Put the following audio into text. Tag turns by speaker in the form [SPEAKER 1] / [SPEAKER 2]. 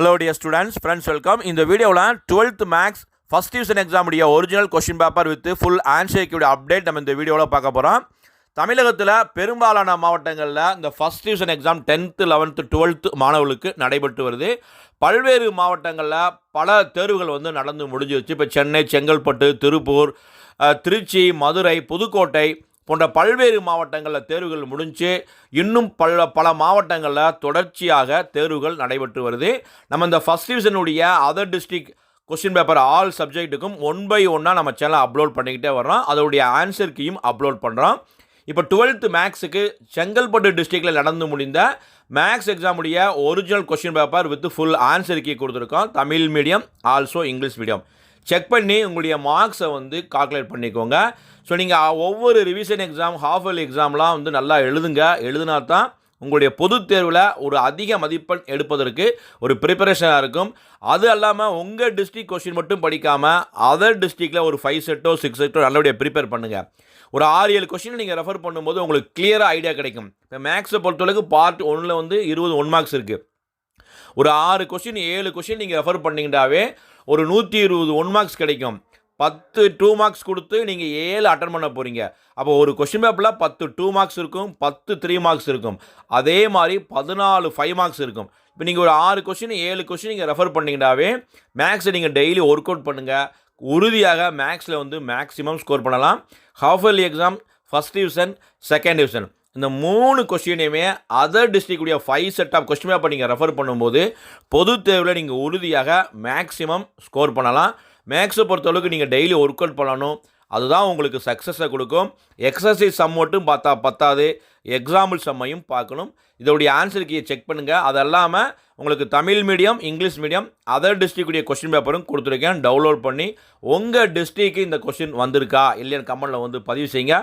[SPEAKER 1] Hello dear students, friends, welcome. In the video, 12th Max First Division exam original question paper with full answer update நம்ம இந்த வீடியோவில் பார்க்க போகிறோம். தமிழகத்தில் பெரும்பாலான மாவட்டங்களில் இந்த first division exam 10th 11th 12th மாணவர்களுக்கு நடைபெற்று வருது. பல்வேறு மாவட்டங்களில் பல தேர்வுகள் நடந்து முடிஞ்சிருச்சு. இப்போ சென்னை, செங்கல்பட்டு, திருப்பூர், திருச்சி, மதுரை, புதுக்கோட்டை போன்ற பல்வேறு மாவட்டங்களில் தேர்வுகள் முடிஞ்சு இன்னும் பல மாவட்டங்களில் தொடர்ச்சியாக தேர்வுகள் நடைபெற்று வருது. நம்ம இந்த ஃபஸ்ட் டிவிஷனுடைய other district question paper all சப்ஜெக்ட்டுக்கும் 1 by 1 நம்ம சேனலை அப்லோட் பண்ணிக்கிட்டே வர்றோம். அதோடைய ஆன்சர் கீயும் அப்லோட் பண்ணுறோம். இப்போ 12th மேக்ஸுக்கு செங்கல்பட்டு டிஸ்ட்ரிக்டில் நடந்து முடிந்த மேக்ஸ் எக்ஸாமுடைய original question paper with full answer key கொடுத்துருக்கோம். Tamil medium, also English medium. Check பண்ணி உங்களுடைய மார்க்ஸை கால்குலேட் பண்ணிக்கோங்க. ஸோ நீங்கள் ஒவ்வொரு ரிவிஷன் எக்ஸாம், ஹாஃப் இயர்லி எக்ஸாம்லாம் நல்லா எழுதினா தான் உங்களுடைய பொது தேர்வில் ஒரு அதிக மதிப்பெண் எடுப்பதற்கு ஒரு ப்ரிப்பரேஷனாக இருக்கும். அது இல்லாமல் உங்கள் டிஸ்ட்ரிக்ட் கொஸ்டின் மட்டும் படிக்காமல் அதர் டிஸ்ட்ரிக்டில் ஒரு 5 செட்டோ 6 செட்டோ நல்லபடியாக ப்ரிப்பேர் பண்ணுங்கள். ஒரு 6-7 கொஸ்டின் நீங்கள் ரெஃபர் பண்ணும்போது உங்களுக்கு கிளியராக ஐடியா கிடைக்கும். இப்போ மேக்ஸை பொறுத்தளவுக்கு பார்ட் 1ல் 20 1 மார்க்ஸ் இருக்குது. ஒரு 6 கொஸ்டின் 7 கொஸ்டின் நீங்கள் ரெஃபர் பண்ணிங்கன்னாவே ஒரு 120 1 மார்க்ஸ் கிடைக்கும். 10 2 மார்க்ஸ் கொடுத்து நீங்கள் 7 அட்டன் பண்ண போகிறீங்க. அப்போ ஒரு கொஸ்டின் பேப்பரில் 10 2 மார்க்ஸ் இருக்கும், 10 3 மார்க்ஸ் இருக்கும். அதே மாதிரி 14 5 மார்க்ஸ் இருக்கும். இப்போ நீங்கள் ஒரு 6 கொஸ்டின் 7 கொஸ்டின் நீங்கள் ரெஃபர் பண்ணிங்கன்னாவே மேக்ஸை நீங்கள் டெய்லி ஒர்க் அவுட் பண்ணுங்கள். உறுதியாக மேக்ஸில் மேக்ஸிமம் ஸ்கோர் பண்ணலாம். Half yearly exam, first division, second division, இந்த 3 கொஸ்டினையுமே அதர் டிஸ்ட்ரிக்டுடைய 5 செட் ஆஃப் கொஸ்டின் பேப்பர் நீங்கள் ரெஃபர் பண்ணும்போது பொது தேர்வில் நீங்கள் உறுதியாக மேக்ஸிமம் ஸ்கோர் பண்ணலாம். மேக்ஸை பொறுத்தளவுக்கு நீங்கள் டெய்லி ஒர்க் அவுட் பண்ணணும். அதுதான் உங்களுக்கு சக்ஸஸை கொடுக்கும். எக்ஸசைஸ் சம் மட்டும் பார்த்தா பத்தாது, எக்ஸாம்பிள் சம்மையும் பார்க்கணும். இதோடைய ஆன்சர் கீயை செக் பண்ணுங்கள். அது இல்லாமல் உங்களுக்கு Tamil medium, English medium, other டிஸ்ட்ரிக்டுடைய கொஸ்டின் பேப்பரும் கொடுத்துருக்கேன். டவுன்லோட் பண்ணி உங்கள் டிஸ்ட்ரிக்ட்டுக்கு இந்த கொஸ்டின் வந்திருக்கா இல்லையான்னு கமெண்ட்டில் பதிவு செய்யுங்க.